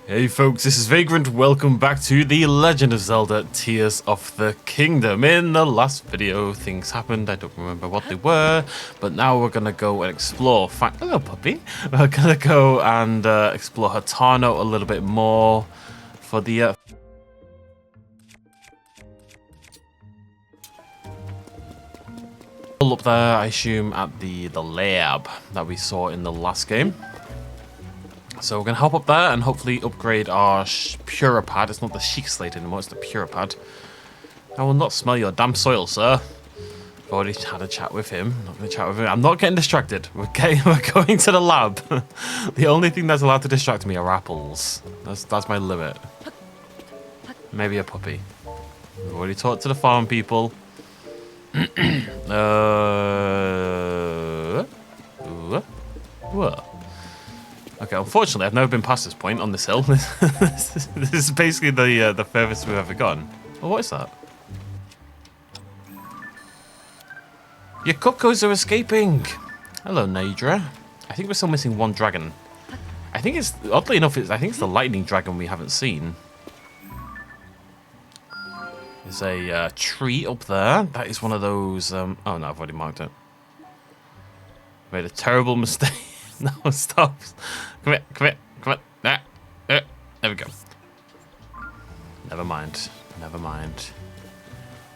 Hey folks, this is Vagrant. Welcome back to The Legend of Zelda Tears of the Kingdom. In the last video, things happened. I don't remember what they were, but now we're going to go and explore. Hello, puppy. We're going to go and explore Hateno a little bit more for the... up there, I assume, at the lab that we saw in the last game. So we're going to hop up there and hopefully upgrade our Purah Pad. It's not the Chic Slate anymore, it's the Purah Pad. I will not smell your damn soil, sir. I've already had a chat with him. I'm not going to chat with him. I'm not getting distracted. Okay, we're going to the lab. The only thing that's allowed to distract me are apples. That's my limit. Maybe a puppy. We've already talked to the farm people. Whoa. Okay, unfortunately, I've never been past this point on this hill. This is basically the furthest we've ever gone. Oh, what is that? Your cuckoos are escaping! Hello, Nadra. I think we're still missing one dragon. I think it's, oddly enough, I think it's the lightning dragon we haven't seen. There's a tree up there. That is one of those... oh, no, I've already marked it. Made a terrible mistake. No, stop. Come here. There we go. Never mind.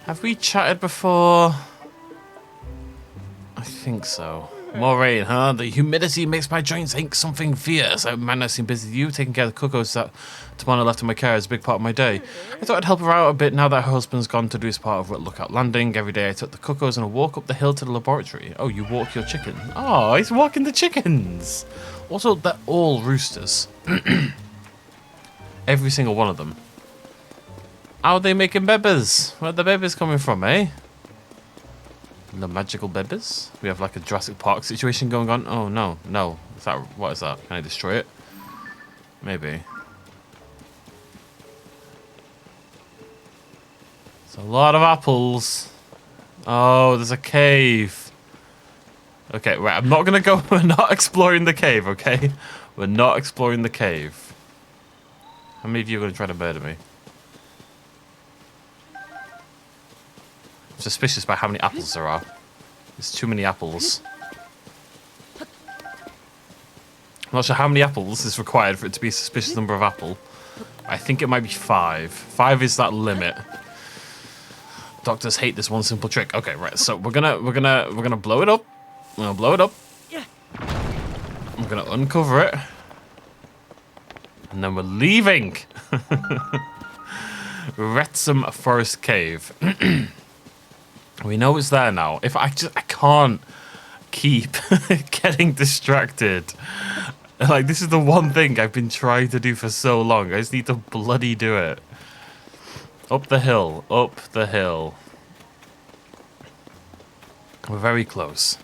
Have we chatted before? I think so. More rain, huh? The humidity makes my joints ache something fierce. I might not seem busy with you. Taking care of the cuckoos that Tamana left in my care is a big part of my day. I thought I'd help her out a bit now that her husband's gone to do his part of Lookout Landing. Every day I took the cuckoos and a walk up the hill to the laboratory. Oh, you walk your chicken. Oh, he's walking the chickens. Also, they're all roosters. Every single one of them. How are they making babies? Where are the babies coming from, eh? The magical babies? We have like a Jurassic Park situation going on. Oh no. What is that? Can I destroy it? Maybe. It's a lot of apples. Oh, there's a cave. Okay, right, I'm not gonna go. We're not exploring the cave, okay? We're not exploring the cave. How many of you are gonna try to murder me? I'm suspicious by how many apples there are. There's too many apples. I'm not sure how many apples is required for it to be a suspicious number of apple. I think it might be 5. 5 is that limit. Doctors hate this one simple trick. Okay, right. So we're gonna blow it up. We're gonna blow it up. We're gonna uncover it, and then we're leaving. Wrexham Forest Cave. We know it's there now. If I can't keep getting distracted. Like, this is the one thing I've been trying to do for so long. I just need to bloody do it. Up the hill. We're very close.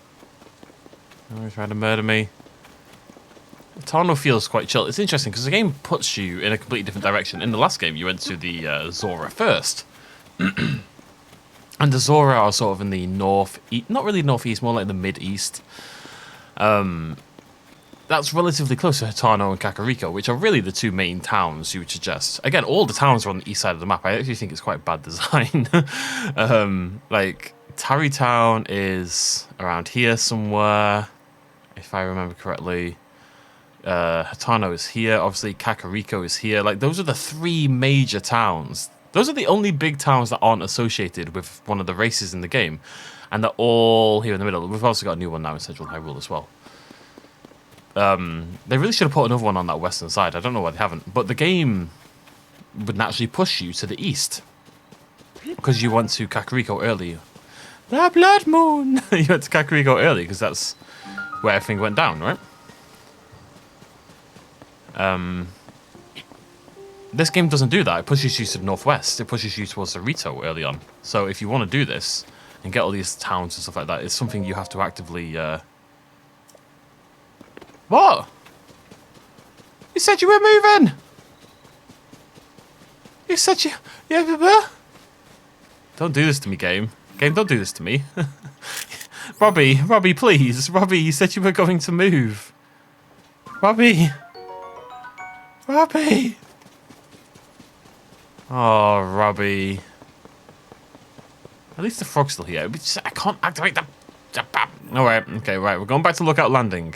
Are you trying to murder me? Hateno feels quite chill. It's interesting because the game puts you in a completely different direction. In the last game, you went to the Zora first. And the Zora are sort of in the north-east, not really northeast, more like the mid-east. That's relatively close to Hateno and Kakariko, which are really the two main towns you would suggest. Again, all the towns are on the east side of the map. I actually think it's quite bad design. Like, Tarrytown is around here somewhere, if I remember correctly. Hateno is here. Obviously, Kakariko is here. Like, those are the 3 major towns. Those are the only big towns that aren't associated with one of the races in the game. And they're all here in the middle. We've also got a new one now in Central Hyrule as well. They really should have put another one on that western side. I don't know why they haven't. But the game would naturally push you to the east. Because you went to Kakariko early. The Blood Moon! You went to Kakariko early because that's where everything went down, right? This game doesn't do that. It pushes you to the northwest. It pushes you towards the Rito early on. So if you want to do this and get all these towns and stuff like that, it's something you have to actively... What? You said you were moving! You said you... Yeah, don't do this to me, game. Game, don't do this to me. Robbie, please. Robbie, you said you were going to move. Robbie. Robbie! Oh, Robbie. At least the frog's still here. I can't activate the... Alright, okay, right. We're going back to Lookout Landing.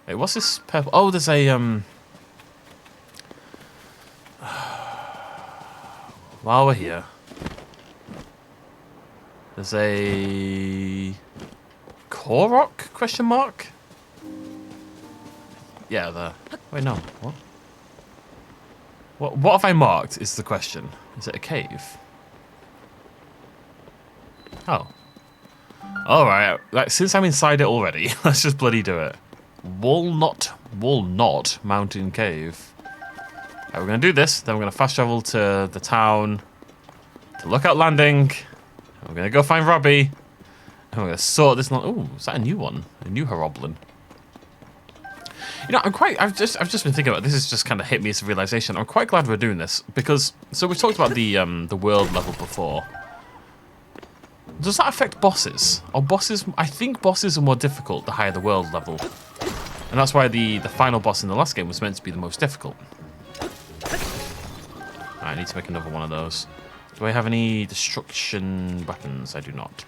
Wait, what's this purple? Oh, there's a, while we're here, there's a... Korok? Question mark? Yeah, there. Wait, no. What have I marked is the question. Is it a cave? Oh. Alright, like, since I'm inside it already, let's just bloody do it. Walnut Mountain Cave. Right, we're going to do this, then we're going to fast travel to the town, to Lookout Landing, and we're going to go find Robbie, and we're going to sort this... Ooh, is that a new one? A new Horoblin. You know, I've just been thinking about this. Has just kind of hit me as a realization. I'm quite glad we're doing this because so we've talked about the world level before. Does that affect bosses? Or bosses? I think bosses are more difficult the higher the world level, and that's why the final boss in the last game was meant to be the most difficult. I need to make another one of those. Do I have any destruction weapons? I do not.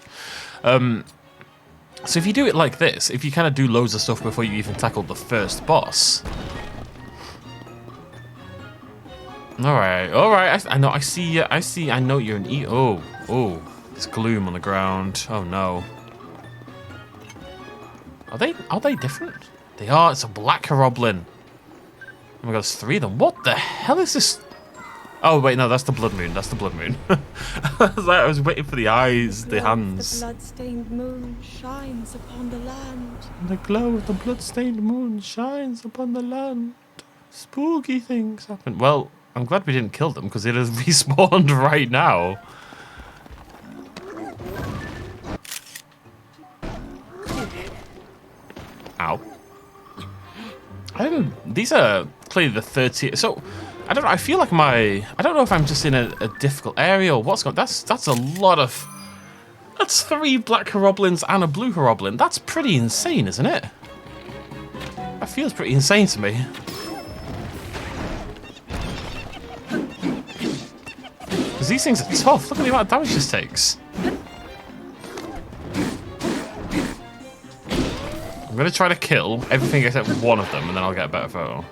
So if you do it like this, if you kind of do loads of stuff before you even tackle the first boss. Alright, I know, I see, I know you're an oh, there's gloom on the ground. Oh no. Are they different? They are, it's a black Horoblin. Oh my god, there's 3 of them. What the hell is this? Oh wait, no, that's the blood moon. That's the blood moon. I was waiting for the eyes, the hands. The blood-stained moon shines upon the land. The glow of the blood-stained moon shines upon the land. Spooky things happen. Well, I'm glad we didn't kill them because they'd have respawned right now. Ow. These are clearly the 30th. So. I don't know, I feel like I don't know if I'm just in a difficult area or what's going on. That's a lot of... That's 3 black Horoblins and a blue Horoblin. That's pretty insane, isn't it? That feels pretty insane to me. Because these things are tough. Look at the amount of damage this takes. I'm going to try to kill everything except one of them and then I'll get a better photo.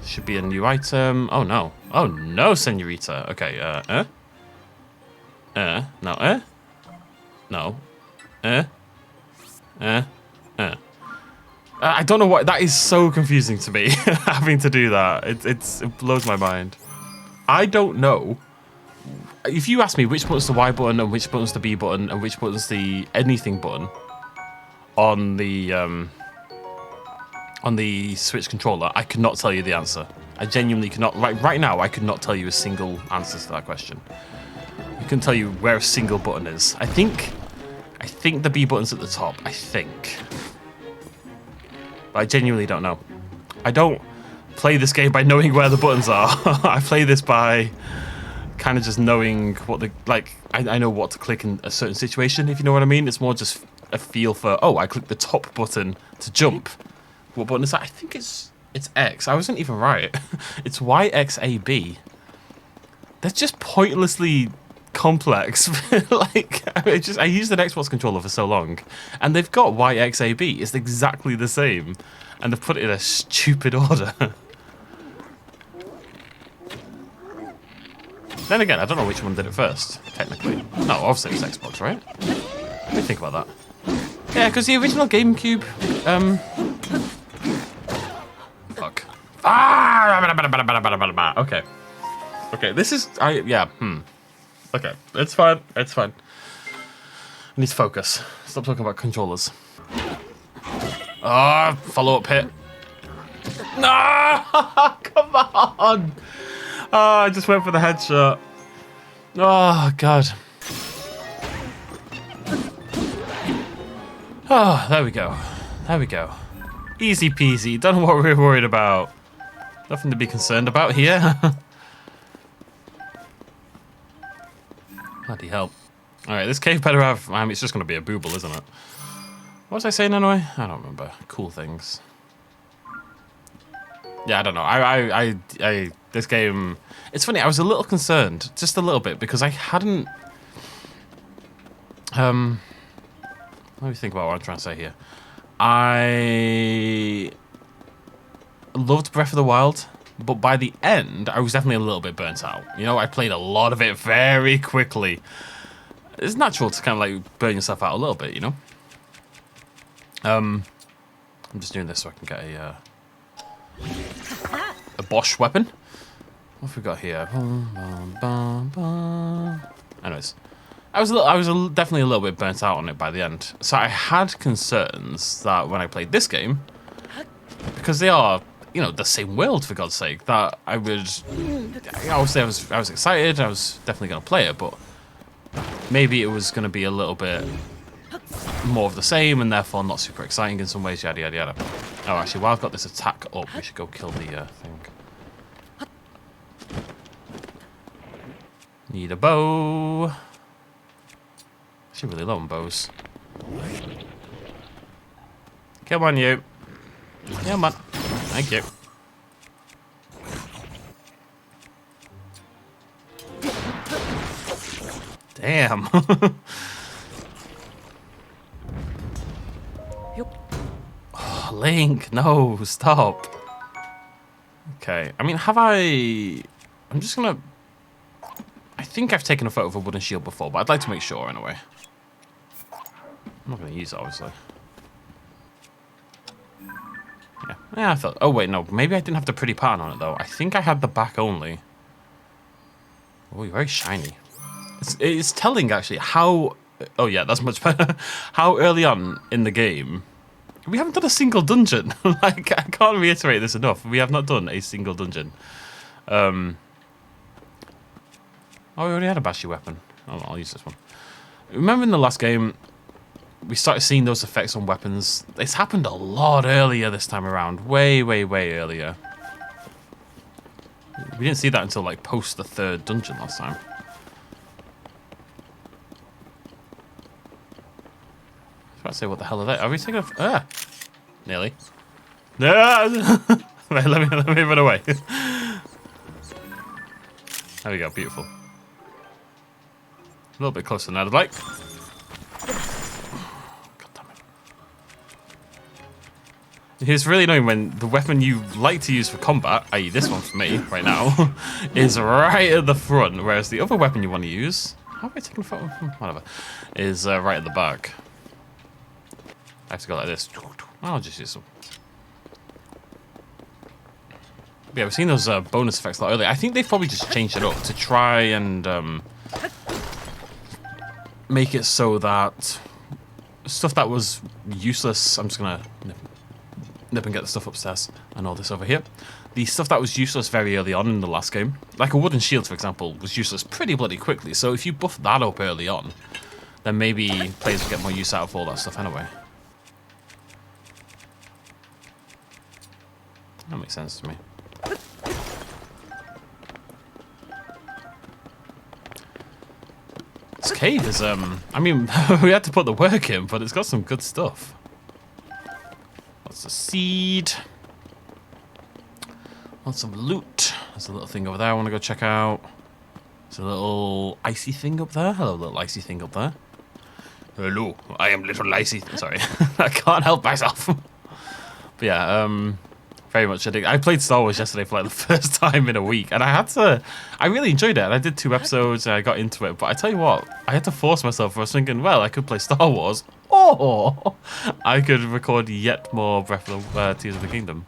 Should be a new item. Oh no. Oh no, senorita. Okay, no, No. I don't know what... That is so confusing to me, having to do that. It blows my mind. I don't know. If you ask me which button's the Y button and which button's the B button and which button's the anything button on the Switch controller, I could not tell you the answer. I genuinely cannot. Right now, I could not tell you a single answer to that question. I couldn't tell you where a single button is. I think the B button's at the top. I think. But I genuinely don't know. I don't play this game by knowing where the buttons are. I play this by kind of just knowing what the... Like, I know what to click in a certain situation, if you know what I mean. It's more just a feel for, oh, I click the top button to jump. What button is that? I think it's X. I wasn't even right. It's YXAB. That's just pointlessly complex. Like, I used an Xbox controller for so long, and they've got YXAB. It's exactly the same, and they've put it in a stupid order. Then again, I don't know which one did it first, technically. No, obviously it's Xbox, right? Let me think about that. Yeah, because the original GameCube, fuck. Ah! Okay. Okay, this is... Okay, it's fine. It's fine. I need to focus. Stop talking about controllers. Ah, follow-up hit. No! Come on! Oh, I just went for the headshot. Oh, God. Oh, there we go. There we go. Easy peasy. Don't know what we're worried about. Nothing to be concerned about here. Bloody hell. Alright, this cave better have... I mean, it's just going to be a booble, isn't it? What was I saying anyway? I don't remember. Cool things. Yeah, I don't know. This game. It's funny. I was a little concerned, just a little bit, because I hadn't. Let me think about what I'm trying to say here. I loved Breath of the Wild, but by the end, I was definitely a little bit burnt out. You know, I played a lot of it very quickly. It's natural to kind of like burn yourself out a little bit, you know. I'm just doing this so I can get a Bosch weapon. What have we got here? Anyways, I was definitely a little bit burnt out on it by the end. So I had concerns that when I played this game, because they are, you know, the same world for God's sake, that I would. Obviously, I was excited. I was definitely going to play it, but maybe it was going to be a little bit more of the same, and therefore not super exciting in some ways. Yada yada yada. Oh, actually, while I've got this attack up, we should go kill the thing. Need a bow. Actually, really low on bows. Come on, you. Come on. Thank you. Damn. Oh, Link, no, stop. Okay, I mean, have I... I'm just gonna... I think I've taken a photo of a wooden shield before, but I'd like to make sure anyway. I'm not gonna use it, obviously. Yeah, I thought... Oh, wait, no. Maybe I didn't have the pretty pattern on it, though. I think I had the back only. Oh, you're very shiny. It's telling, actually, how... Oh, yeah, that's much better. How early on in the game... We haven't done a single dungeon. Like, I can't reiterate this enough. We have not done a single dungeon. Oh, we already had a bashy weapon. Oh, I'll use this one. Remember in the last game... We started seeing those effects on weapons. It's happened a lot earlier this time around. Way, way, way earlier. We didn't see that until, like, post the third dungeon last time. I was about to say, what the hell are they? Are we taking off? Ah! Nearly. Ah! Right, let me run away. There we go, beautiful. A little bit closer than I'd like. It's really annoying when the weapon you like to use for combat, i.e. this one for me right now, is right at the front, whereas the other weapon you want to use, how have I taken a photo? Whatever, is right at the back. I have to go like this. I'll just use some. Yeah, we've seen those bonus effects a lot earlier. I think they've probably just changed it up to try and make it so that stuff that was useless, I'm just going to nip and get the stuff upstairs and all this over here. The stuff that was useless very early on in the last game, like a wooden shield, for example, was useless pretty bloody quickly. So if you buff that up early on, then maybe players will get more use out of all that stuff anyway. That makes sense to me. This cave is, I mean, we had to put the work in, but it's got some good stuff. Lots of seed. Lots of loot. There's a little thing over there I want to go check out. There's a little icy thing up there. Hello, little icy thing up there. Hello, I am little icy. Sorry, I can't help myself. But yeah, very much addicted. I played Star Wars yesterday for like the first time in a week, and I really enjoyed it. And I did 2 episodes, and I got into it. But I tell you what, I had to force myself. I was thinking, well, I could play Star Wars, or I could record yet more Breath of the Tears of the Kingdom.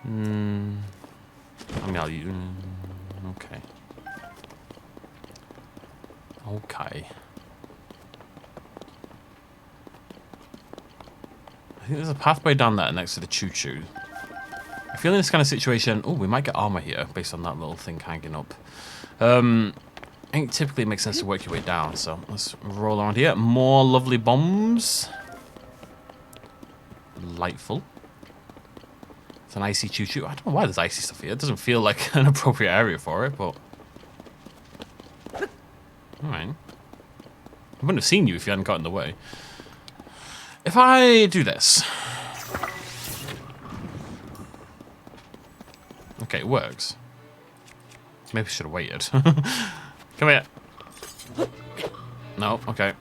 I mean, okay. Okay. I think there's a pathway down there next to the choo-choo. I feel in this kind of situation... Oh, we might get armor here based on that little thing hanging up. I think typically it makes sense to work your way down, so let's roll around here. More lovely bombs. Delightful. It's an icy choo-choo. I don't know why there's icy stuff here. It doesn't feel like an appropriate area for it, but... Alright. I wouldn't have seen you if you hadn't got in the way. If I do this... Okay, it works. Maybe I should have waited. Come here. No, okay.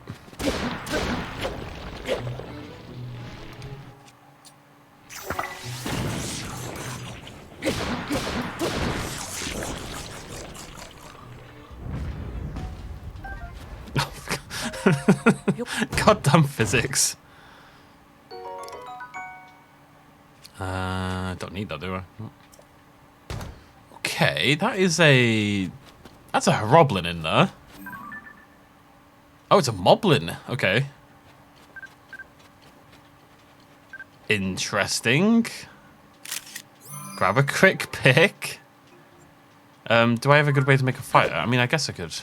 Goddamn physics. Don't need that, do I? Okay, that is a... That's a Hroblin in there. Oh, it's a Moblin. Okay. Interesting. Grab a quick pick. Do I have a good way to make a fire? I mean, I guess I could.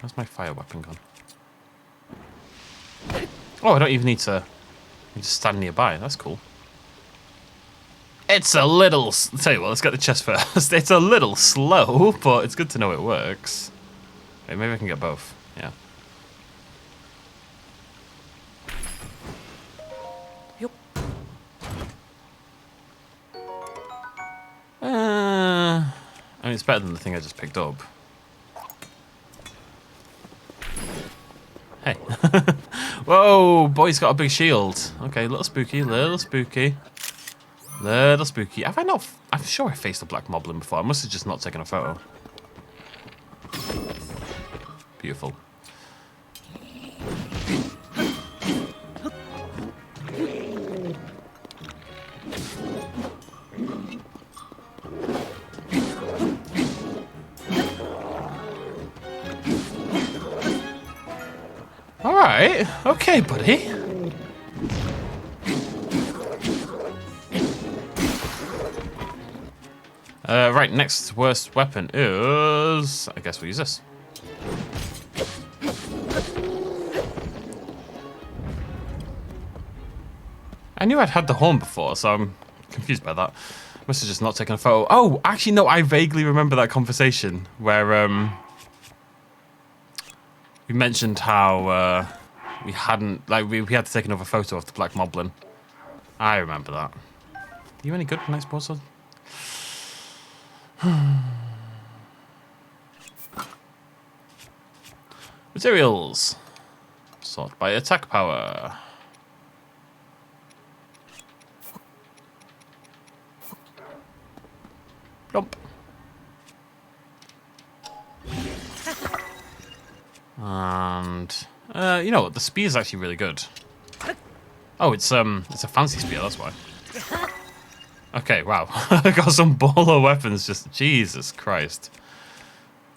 Where's my fire weapon gone? Oh, I don't even need to... I just stand nearby. That's cool. It's a little... I'll tell you what, let's get the chest first. It's a little slow, but it's good to know it works. Wait, maybe I can get both. Yeah. Yep. I mean, it's better than the thing I just picked up. Hey. Whoa, boy's got a big shield. Okay, little spooky, little spooky. Little spooky. Have I not... I'm sure I faced a black moblin before. I must have just not taken a photo. Beautiful. Alright. Okay, buddy. Right, next worst weapon is... I guess we'll use this. I knew I'd had the horn before, so I'm confused by that. Must have just not taken a photo. Oh, actually, no, I vaguely remember that conversation where we mentioned how we hadn't... Like, we had to take another photo of the black moblin. I remember that. Are you any good? Nice broadsword? Materials. Sort by attack power. Plump. And you know what? The spear is actually really good. Oh, it's a fancy spear. That's why. Okay, wow. I got some baller weapons. Just Jesus Christ.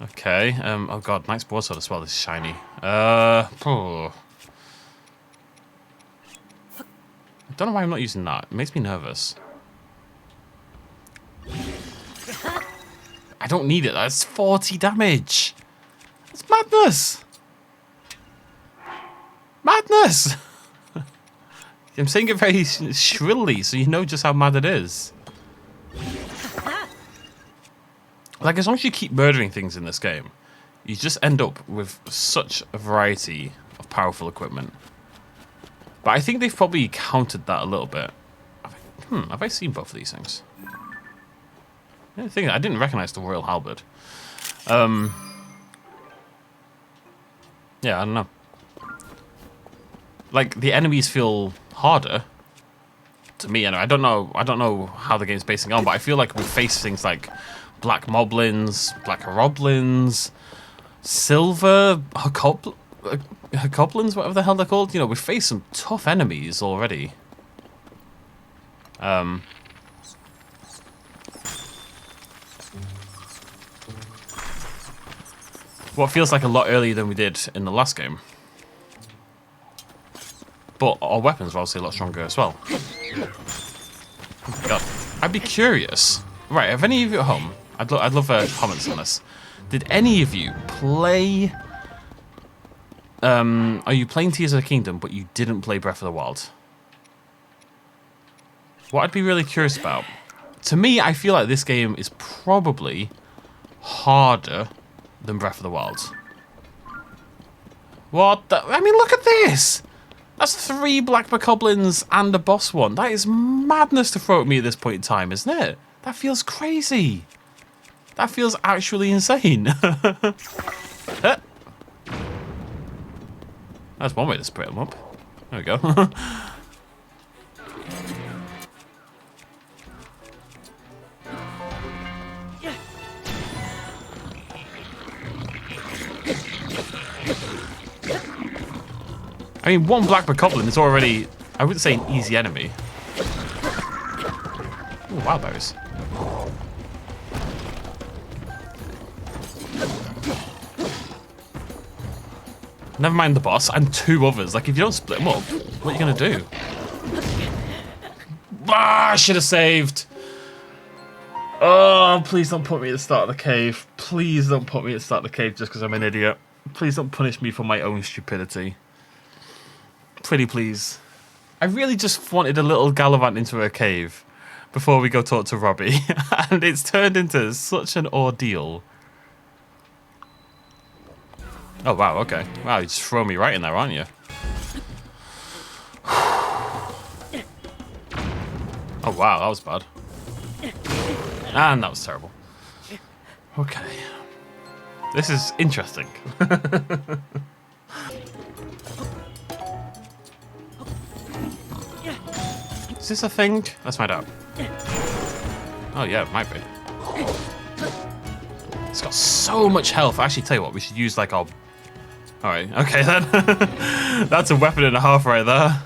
Okay. Oh god, knight's broadsword as well. This is shiny. Oh. I don't know why I'm not using that. It makes me nervous. I don't need it. That's 40 damage. That's madness. Madness. I'm saying it very shrilly, so you know just how mad it is. Like, as long as you keep murdering things in this game, you just end up with such a variety of powerful equipment. But I think they've probably countered that a little bit. Have I seen both of these things? I didn't recognize the Royal Halberd. Yeah, I don't know. Like, the enemies feel harder to me. I don't know how the game's basing on, but I feel like we face things like black moblins, black hroblins, silver hobgoblins, whatever the hell they're called. You know, we face some tough enemies already. What feels like a lot earlier than we did in the last game. But our weapons are obviously a lot stronger as well. Oh my god. I'd be curious. Right, have any of you at home... I'd love comments on this. Did any of you play... are you playing Tears of the Kingdom, but you didn't play Breath of the Wild? What I'd be really curious about... To me, I feel like this game is probably harder than Breath of the Wild. What the... I mean, look at this! That's 3 black bokoblins and a boss one. That is madness to throw at me at this point in time, isn't it? That feels crazy. That feels actually insane. That's one way to split them up. There we go. I mean, one black bokoblin is already, I wouldn't say an easy enemy. Ooh, wild berries. Never mind the boss and 2 others. Like, if you don't split them up, what are you going to do? Ah, I should have saved. Oh, please don't put me at the start of the cave. Please don't put me at the start of the cave just because I'm an idiot. Please don't punish me for my own stupidity. Pretty please. I really just wanted a little gallivant into a cave before we go talk to Robbie. And it's turned into such an ordeal. Oh, wow, okay. Wow, you just throw me right in there, aren't you? Oh, wow, that was bad. And that was terrible. Okay. This is interesting. Is this a thing? Let's find out. Oh, yeah, it might be. It's got so much health. Actually, tell you what, we should use like our... Alright, okay then. That's a weapon and a half right there.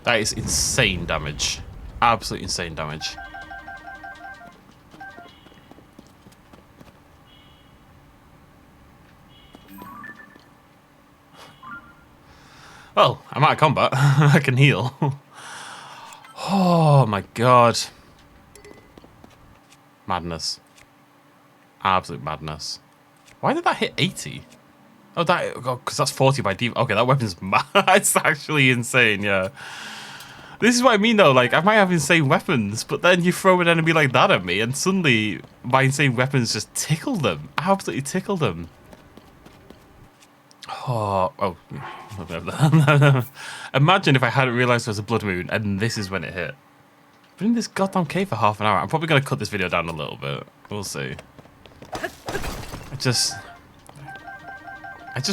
That is insane damage. Absolutely insane damage. Well, I'm out of combat. I can heal. Oh my god. Madness. Absolute madness. Why did that hit 80? Oh, that, because that's 40 by default. Okay, that weapon's mad. It's actually insane, yeah. This is what I mean though, like, I might have insane weapons, but then you throw an enemy like that at me, and suddenly my insane weapons just tickle them. Absolutely tickle them. Oh. Imagine if I hadn't realised there was a blood moon, and this is when it hit. Been in this goddamn cave for half an hour. I'm probably going to cut this video down a little bit. We'll see. I just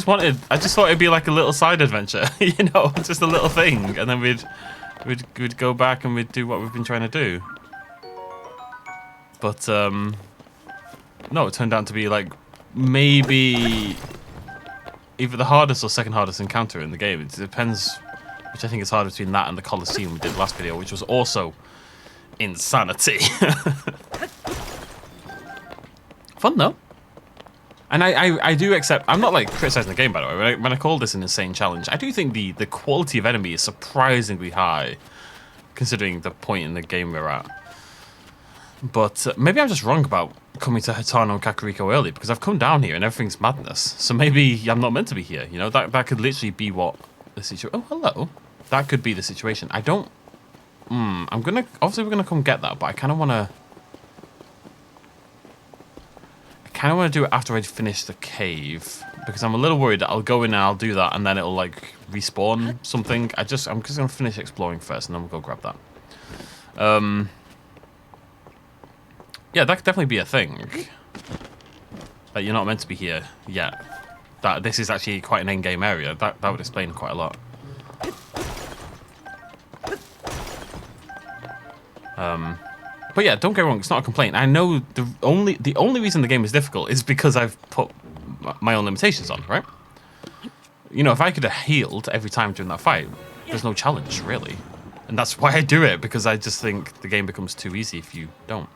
thought it'd be like a little side adventure, you know, just a little thing, and then we'd go back and we'd do what we've been trying to do. But no, it turned out to be like maybe either the hardest or second hardest encounter in the game. It depends which I think is harder between that and the Colosseum we did last video, which was also insanity. Fun though. And I do accept, I'm not like criticizing the game by the way, when I call this an insane challenge, I do think the quality of enemy is surprisingly high, considering the point in the game we're at. But maybe I'm just wrong about coming to Hateno and Kakariko early, because I've come down here and everything's madness. So maybe I'm not meant to be here, you know, that could literally be what the situation, oh hello, that could be the situation. I don't, obviously we're gonna come get that, but I kind of want to do it after I finish the cave, because I'm a little worried that I'll go in and I'll do that and then it'll like respawn something. I'm just gonna finish exploring first and then we'll go grab that. Yeah, that could definitely be a thing. That you're not meant to be here yet. That this is actually quite an end-game area. That would explain quite a lot. But yeah, don't get me wrong, it's not a complaint. I know the only reason the game is difficult is because I've put my own limitations on, right? You know, if I could have healed every time during that fight, there's no challenge, really. And that's why I do it, because I just think the game becomes too easy if you don't.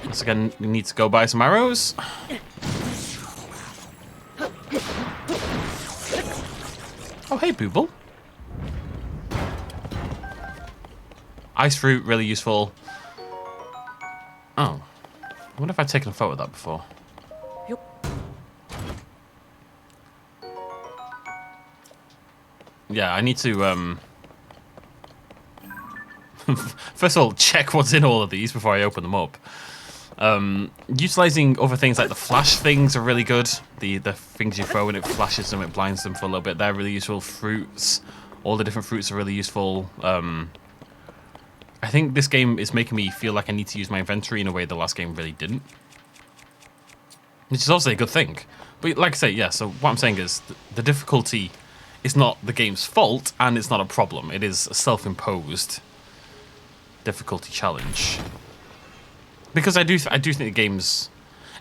Once again, we need to go buy some arrows. Oh, hey, Booble. Ice fruit, really useful. Oh. I wonder if I'd taken a photo of that before. Yep. Yeah, I need to, First of all, check what's in all of these before I open them up. Utilizing other things like the flash things are really good. The things you throw and it flashes them, it blinds them for a little bit. They're really useful. Fruits, all the different fruits are really useful. I think this game is making me feel like I need to use my inventory in a way the last game really didn't. Which is also a good thing. But like I say, yeah, so what I'm saying is the difficulty is not the game's fault and it's not a problem. It is a self-imposed difficulty challenge. Because I do think the games...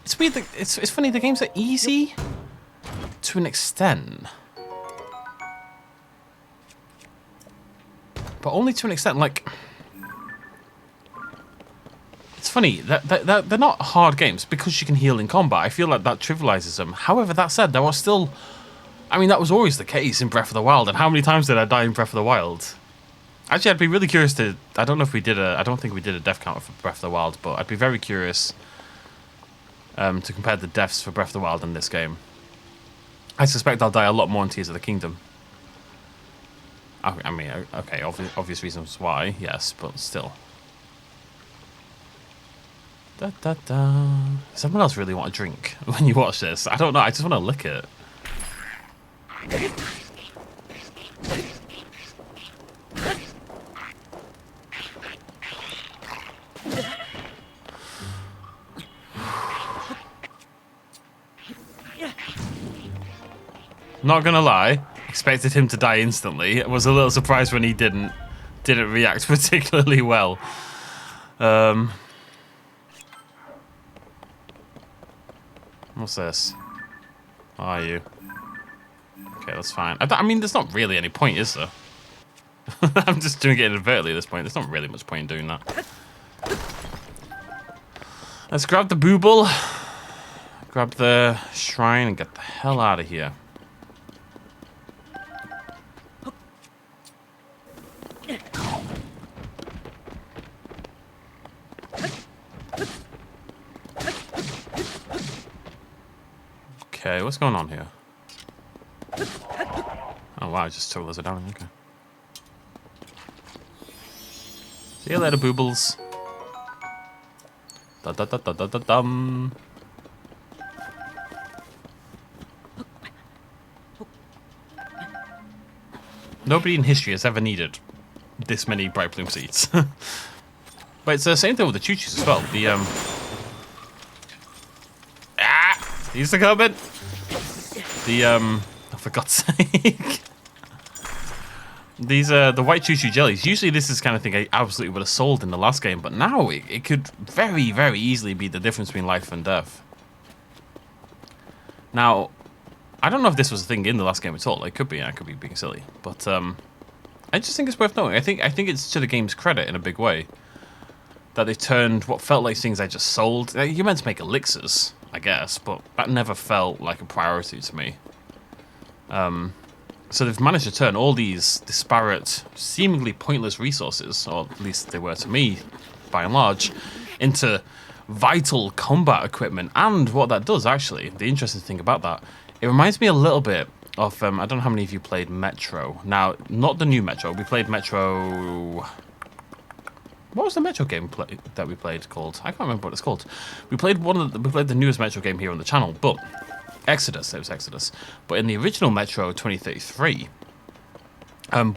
It's weird, it's funny, the games are easy to an extent. But only to an extent, like... It's funny, they're not hard games because you can heal in combat. I feel like that trivializes them. However, that said, there are still... I mean, that was always the case in Breath of the Wild. And how many times did I die in Breath of the Wild? Actually, I'd be really curious to... I don't know if we did a... I don't think we did a death counter for Breath of the Wild, but I'd be very curious to compare the deaths for Breath of the Wild in this game. I suspect I'll die a lot more in Tears of the Kingdom. I mean, okay, obvious reasons why, yes, but still. Da, da, da. Someone else really want a drink when you watch this? I don't know, I just want to lick it. Not gonna lie, expected him to die instantly. I was a little surprised when he didn't react particularly well. What's this? How are you? Okay, that's fine. I mean, there's not really any point, is there? I'm just doing it inadvertently at this point. There's not really much point in doing that. Let's grab the booble, grab the shrine, and get the hell out of here. Okay, what's going on here? Oh wow, I just took those down. Okay. See you later, boobles. Da da da da da da dum. Nobody in history has ever needed this many bright plume seeds. But it's the same thing with the choo-choos as well. The these are coming. The oh, for God's sake. These the white choo-choo jellies. Usually this is the kind of thing I absolutely would have sold in the last game, but now it could very, very easily be the difference between life and death. Now, I don't know if this was a thing in the last game at all. It could be. I could be being silly, but I just think it's worth knowing. I think it's to the game's credit in a big way that they've turned what felt like things I just sold. You're meant to make elixirs, I guess, but that never felt like a priority to me. So they've managed to turn all these disparate, seemingly pointless resources, or at least they were to me, by and large, into vital combat equipment. And what that does, actually, the interesting thing about that, it reminds me a little bit of, I don't know how many of you played Metro. Now, not the new Metro. We played Metro... What was the Metro game that we played called? I can't remember what it's called. We played the newest Metro game here on the channel, but Exodus. It was Exodus. But in the original Metro 2033,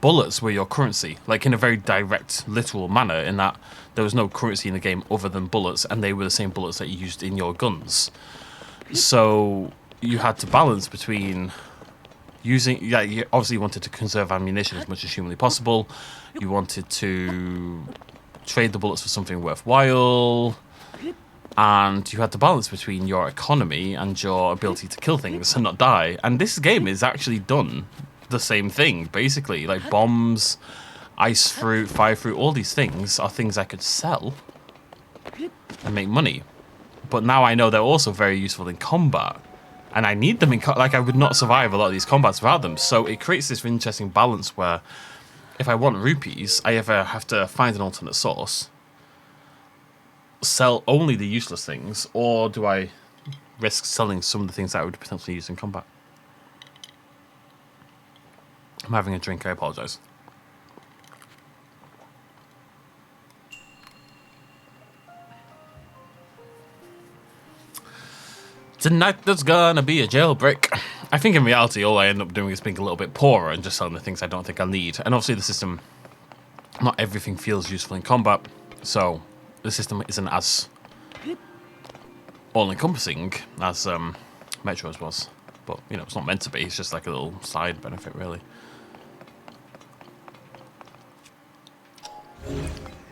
bullets were your currency, like in a very direct, literal manner. In that there was no currency in the game other than bullets, and they were the same bullets that you used in your guns. So you had to balance between using. Yeah, you obviously wanted to conserve ammunition as much as humanly possible. You wanted to trade the bullets for something worthwhile, and you had to balance between your economy and your ability to kill things and not die. And this game is actually done the same thing, basically. Like bombs, ice fruit, fire fruit, all these things are things I could sell and make money. But now I know they're also very useful in combat, and I need them in like I would not survive a lot of these combats without them. So it creates this interesting balance where if I want rupees, I either have to find an alternate source, sell only the useless things, or do I risk selling some of the things that I would potentially use in combat? I'm having a drink, I apologise. Tonight there's gonna be a jailbreak. I think in reality all I end up doing is being a little bit poorer and just selling the things I don't think I'll need. And obviously the system, not everything feels useful in combat, so the system isn't as all-encompassing as Metro's was. But, you know, it's not meant to be, it's just like a little side benefit, really.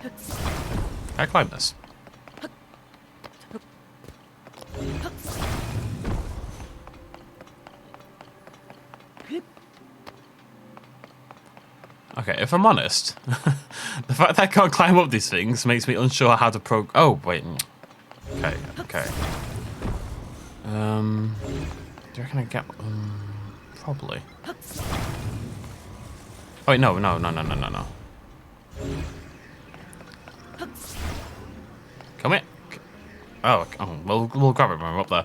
Can I climb this? Okay, if I'm honest, the fact that I can't climb up these things makes me unsure how to Oh, wait. Okay, okay. Do you reckon I get... probably. Oh, wait, no. Come here. Oh, we'll grab it when we're up there.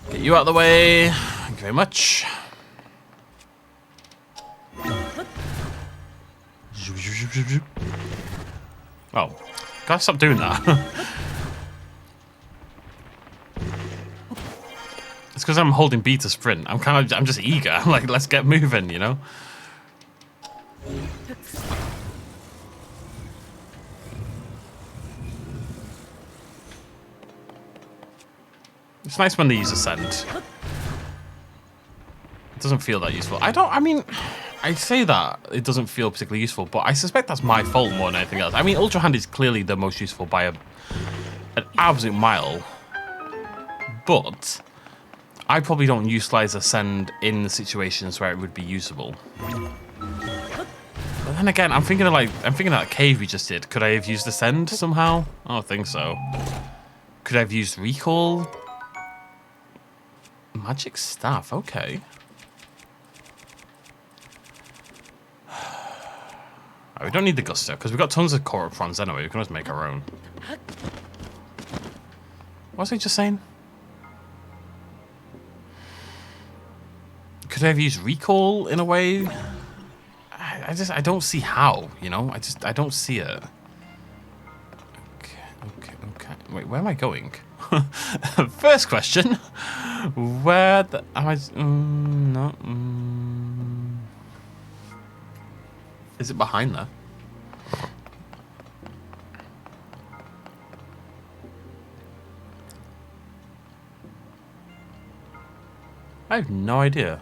Get you out of the way. Thank you very much. Oh, can I stop doing that? It's because I'm holding B to sprint. I'm just eager. I'm like, let's get moving, you know? It's nice when they use Ascend. It doesn't feel that useful. I mean, I say that it doesn't feel particularly useful, but I suspect that's my fault more than anything else. I mean, Ultra Hand is clearly the most useful by an absolute mile, but I probably don't utilize Ascend in the situations where it would be usable. But then again, I'm thinking of that cave we just did. Could I have used Ascend somehow? I don't think so. Could I have used Recall? Magic Staff, okay. We don't need the Gusto, because we've got tons of core fronts anyway. We can always make our own. What was I just saying? Could I have used Recall in a way? I don't see how, you know? I don't see it. Okay. Wait, where am I going? First question. Where the... Am I... no. Is it behind there? I have no idea.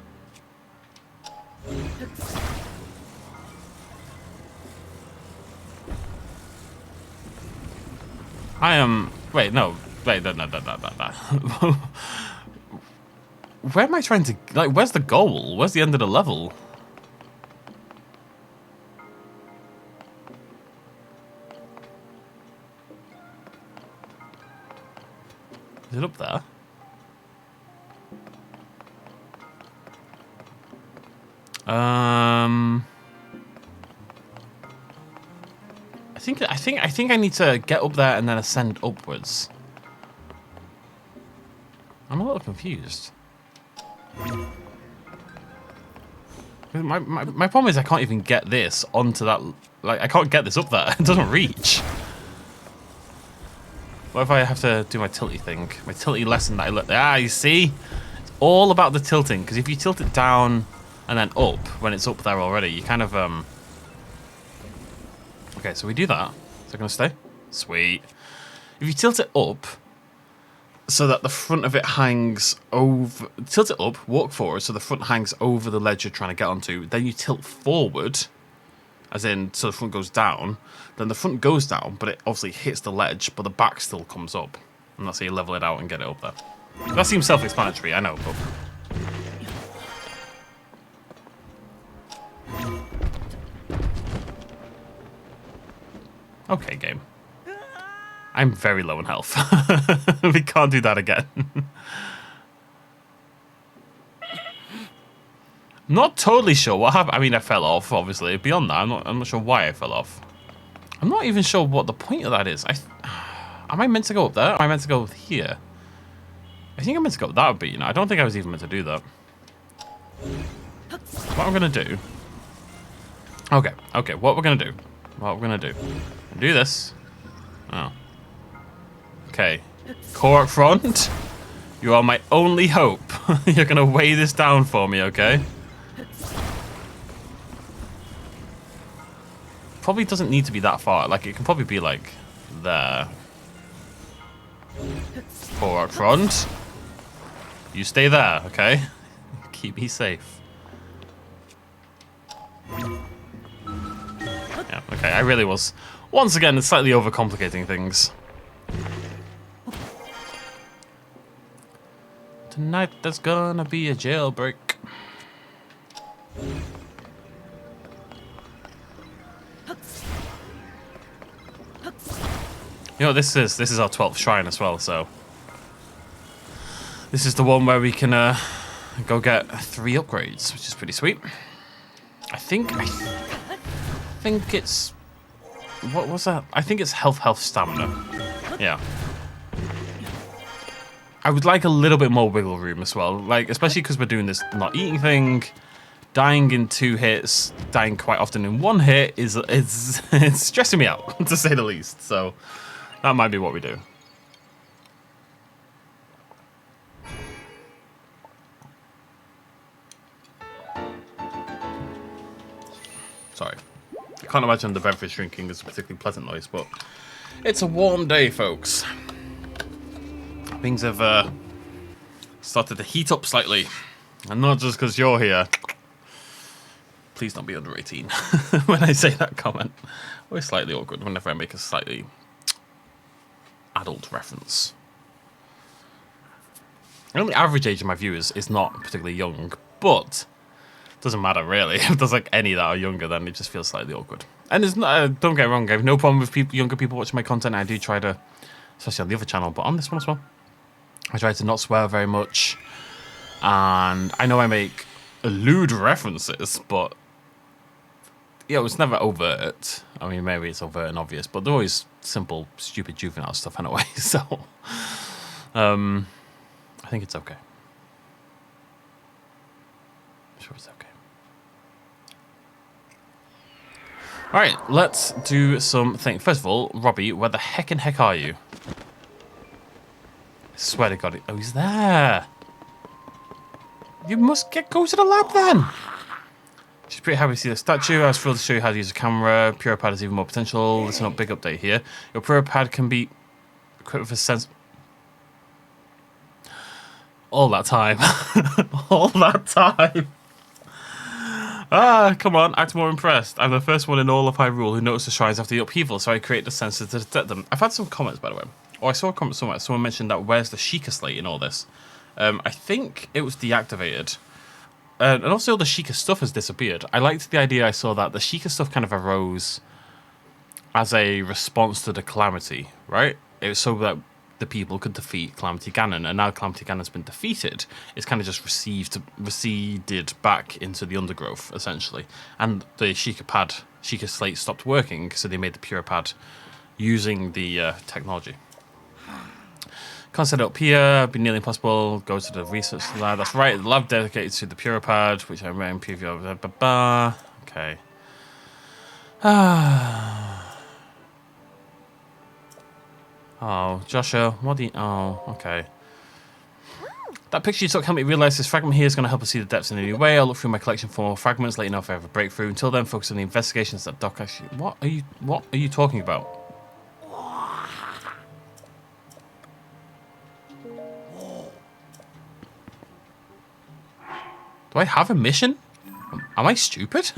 I am... Wait, no. Wait, no. Where am I trying to... Like, where's the goal? Where's the end of the level? Is it up there? I think I need to get up there and then ascend upwards. I'm a little confused. My problem is I can't even get this onto that. Like, I can't get this up there. It doesn't reach. What if I have to do my tilty thing? My tilty lesson that I learned. Ah, you see? It's all about the tilting. Because if you tilt it down and then up, when it's up there already, you kind of... Okay, so we do that. Is it going to stay? Sweet. If you tilt it up so that the front of it hangs over... Tilt it up, walk forward, so the front hangs over the ledge you're trying to get onto. Then you tilt forward, as in, so the front goes down. Then the front goes down, but it obviously hits the ledge, but the back still comes up. And that's how you level it out and get it up there. That seems self-explanatory, I know, but... Okay, game. I'm very low in health. We can't do that again. Not totally sure what happened. I mean, I fell off, obviously. Beyond that, I'm not sure why I fell off. I'm not even sure what the point of that is. Am I meant to go up there? Or am I meant to go here? I think I'm meant to go up that bit, you know. I don't think I was even meant to do that. What I'm going to do... Okay, what we're going to do. Do this. Oh. Okay. Core up front. You are my only hope. You're gonna weigh this down for me, okay? Probably doesn't need to be that far. Like, it can probably be, like, there. Four up front. You stay there, okay? Keep me safe. Yeah, okay, I really was, once again, slightly overcomplicating things. Tonight there's gonna be a jailbreak. You know what this is? This is our 12th shrine as well, so... This is the one where we can go get 3 upgrades, which is pretty sweet. I think it's... What was that? I think it's health, stamina. Yeah. I would like a little bit more wiggle room as well, like, especially because we're doing this not eating thing. Dying in 2 hits, dying quite often in 1 hit is it's stressing me out, to say the least. So that might be what we do. Sorry. I can't imagine the beverage drinking is a particularly pleasant noise, but it's a warm day, folks. Things have started to heat up slightly. And not just because you're here. Please don't be under 18 when I say that comment. Always slightly awkward whenever I make a slightly adult reference. The only average age of my viewers is not particularly young, but doesn't matter really. If there's like any that are younger, then it just feels slightly awkward. And there's not, don't get me wrong, I have no problem with younger people watching my content. I do try to, especially on the other channel, but on this one as well, I try to not swear very much. And I know I make lewd references, but it's never overt. I mean, maybe it's overt and obvious, but they're always simple, stupid, juvenile stuff anyway. So, I think it's okay. I'm sure it's okay. All right, let's do something. First of all, Robbie, where the heck are you? I swear to God, oh, he's there. You must go to the lab then. She's pretty happy to see the statue. I was thrilled to show you how to use a camera. Purah Pad has even more potential. Listen up, big update here. Your Purah Pad can be equipped with a sense. All that time. All that time. Ah, come on, act more impressed. I'm the first one in all of Hyrule who noticed the shrines after the upheaval, so I created the sensor to detect them. I've had some comments, by the way. I saw a comment somewhere. Someone mentioned that where's the Sheikah slate in all this? I think it was deactivated. And also the Sheikah stuff has disappeared. I liked the idea I saw that the Sheikah stuff kind of arose as a response to the Calamity, right? It was so that the people could defeat Calamity Ganon, and now Calamity Ganon's been defeated, it's kind of just receded back into the undergrowth, essentially. And the Sheikah slate stopped working, so they made the Purah Pad using the technology. Can't set it up here, be nearly impossible. Go to the research lab. That's right, the lab dedicated to the Purah Pad, which I ran preview of. Okay. Oh, Joshua, what do you... Oh, okay. That picture you took helped me realise this fragment here is going to help us see the depths in a new way. I'll look through my collection for more fragments, let you know if I have a breakthrough. Until then, focus on the investigations that Doc actually... What are you talking about? Do I have a mission? Am I stupid?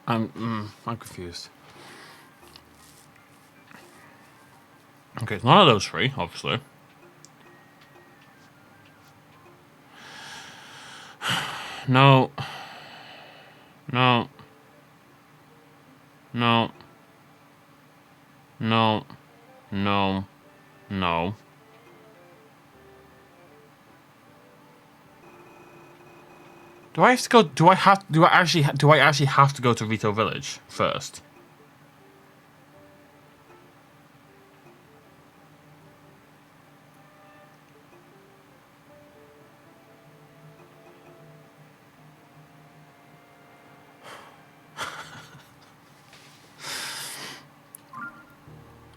I'm confused. Okay, it's none of those 3, obviously. No. No. No. No. No. No. Do I have to go? Do I actually have to go to Rito Village first?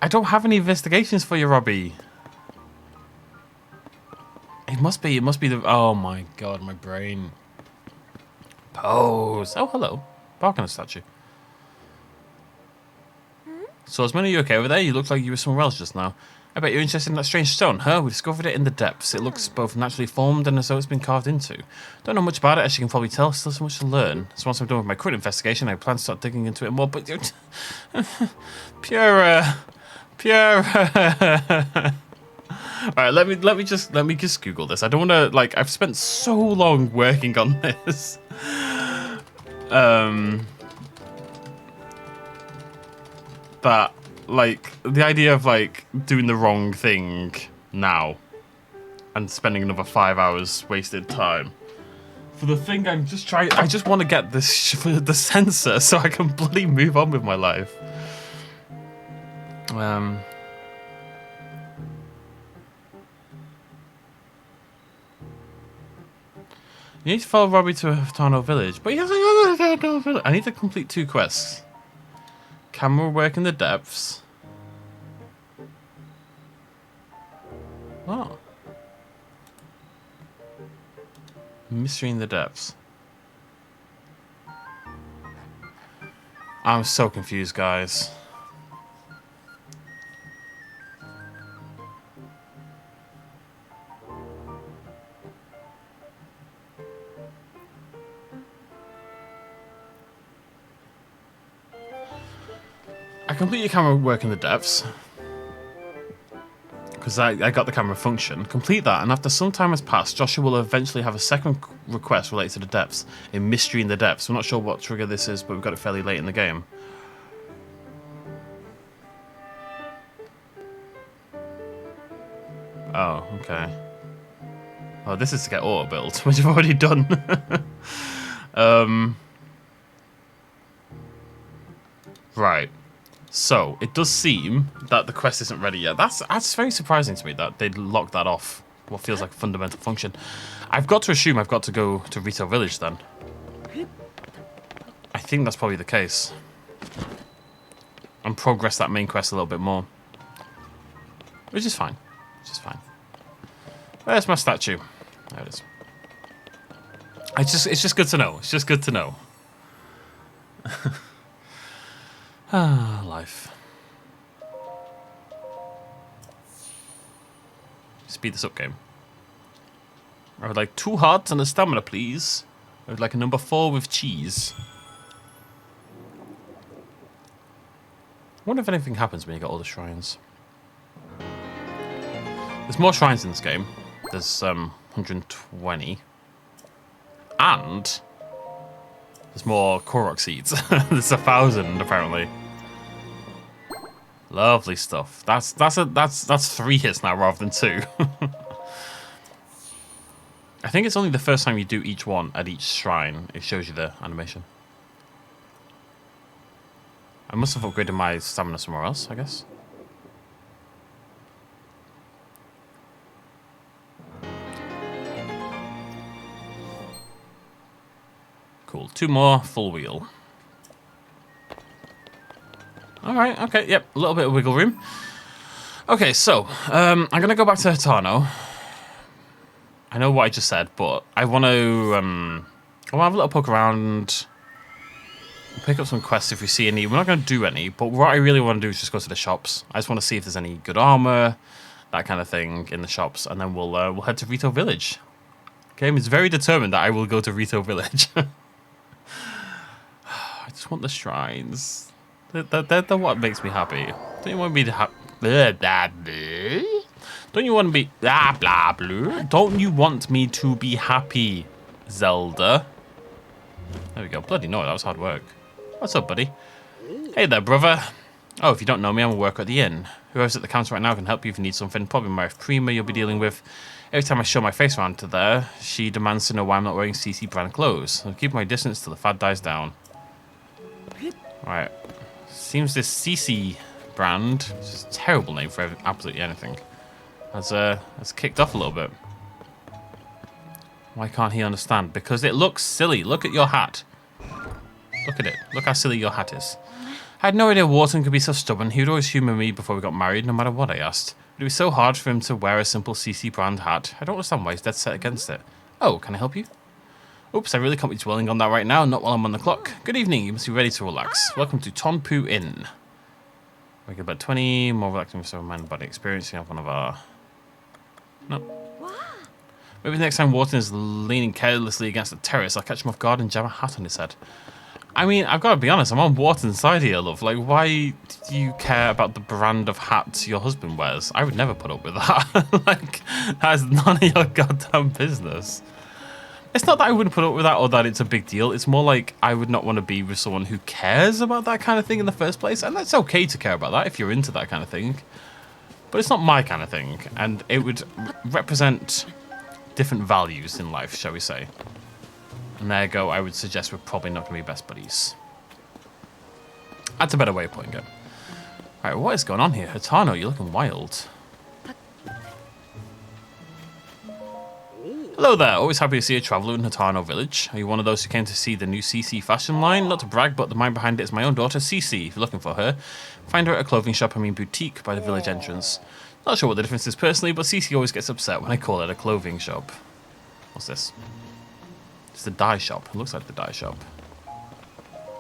I don't have any investigations for you, Robbie. It must be the... Oh my god, my brain. Pose. Oh, hello. Bark on a statue. So, as many of you okay over there? You look like you were somewhere else just now. I bet you're interested in that strange stone, huh? We discovered it in the depths. It looks both naturally formed and as though it's been carved into. Don't know much about it, as you can probably tell. Still so much to learn. So once I'm done with my current investigation, I plan to start digging into it more. But Purah. Alright, let me just Google this. I don't wanna, like, I've spent so long working on this. That, like, the idea of, like, doing the wrong thing now and spending another 5 hours wasted time for the thing I'm just trying... I just want to get this the sensor so I can bloody move on with my life. You need to follow Robbie to Hateno village, but he doesn't go to Hateno village. I need to complete 2 quests. Camera work in the depths. Oh. Mystery in the depths. I'm so confused, guys. I complete your camera work in the depths. Because I got the camera function. Complete that, and after some time has passed, Joshua will eventually have a second request related to the depths. A mystery in the depths. We're not sure what trigger this is, but we've got it fairly late in the game. Oh, okay. Oh, this is to get auto build, which I've already done. Right. So, it does seem that the quest isn't ready yet. That's very surprising to me that they'd lock that off. What feels like a fundamental function. I've got to assume I've got to go to Retail Village then. I think that's probably the case. And progress that main quest a little bit more. Which is fine. Which is fine. Where's my statue? There it is. It's just good to know. It's just good to know. Ah, life. Speed this up, game. I would like 2 hearts and a stamina, please. I would like a number 4 with cheese. I wonder if anything happens when you get all the shrines. There's more shrines in this game. There's 120. And there's more Korok seeds. There's 1,000 apparently. Lovely stuff. That's 3 hits now rather than 2. I think it's only the first time you do each one at each shrine. It shows you the animation. I must have upgraded my stamina somewhere else, I guess. Cool. 2 more, full wheel. Alright, okay, yep, a little bit of wiggle room. Okay, so, I'm going to go back to Hateno. I know what I just said, but I want to have a little poke around, pick up some quests if we see any. We're not going to do any, but what I really want to do is just go to the shops. I just want to see if there's any good armor, that kind of thing in the shops, and then we'll head to Retail Village. Game is very determined that I will go to Retail Village. I just want the shrines. They're what makes me happy. Don't you want me to have... Don't you want to be... Blah, blah, blah. Don't you want me to be happy, Zelda? There we go. Bloody no, that was hard work. What's up, buddy? Hey there, brother. Oh, if you don't know me, I'm a worker at the inn. Whoever's at the counter right now can help you if you need something. Probably my Prima you'll be dealing with. Every time I show my face around to there, she demands to know why I'm not wearing CC brand clothes. I'll keep my distance till the fad dies down. Right. Seems this CC brand, which is a terrible name for absolutely anything, has kicked off a little bit. Why can't he understand? Because it looks silly. Look at your hat. Look at it. Look how silly your hat is. I had no idea Wharton could be so stubborn. He would always humour me before we got married, no matter what I asked. But it was so hard for him to wear a simple CC brand hat. I don't understand why he's dead set against it. Oh, can I help you? Oops, I really can't be dwelling on that right now, not while I'm on the clock. Good evening, you must be ready to relax. Welcome to Tonpu Inn. We get about 20, more relaxing for mind and body experience. You have one of our... No. Maybe the next time Wharton is leaning carelessly against the terrace, I'll catch him off guard and jam a hat on his head. I mean, I've got to be honest, I'm on Wharton's side here, love. Like, why do you care about the brand of hats your husband wears? I would never put up with that. Like, that is none of your goddamn business. It's not that I wouldn't put up with that or that it's a big deal. It's more like I would not want to be with someone who cares about that kind of thing in the first place. And that's okay to care about that if you're into that kind of thing. But it's not my kind of thing. And it would represent different values in life, shall we say. And there you go, I would suggest we're probably not going to be best buddies. That's a better way of putting it. Alright, what is going on here? Hateno, you're looking wild. Hello there, always happy to see a traveller in Hateno village. Are you one of those who came to see the new CC fashion line? Not to brag, but the mind behind it is my own daughter, CC. If you're looking for her, find her at a clothing shop, I mean boutique, by the village entrance. Not sure what the difference is personally, but CC always gets upset when I call it a clothing shop. What's this? It's the dye shop. It looks like the dye shop.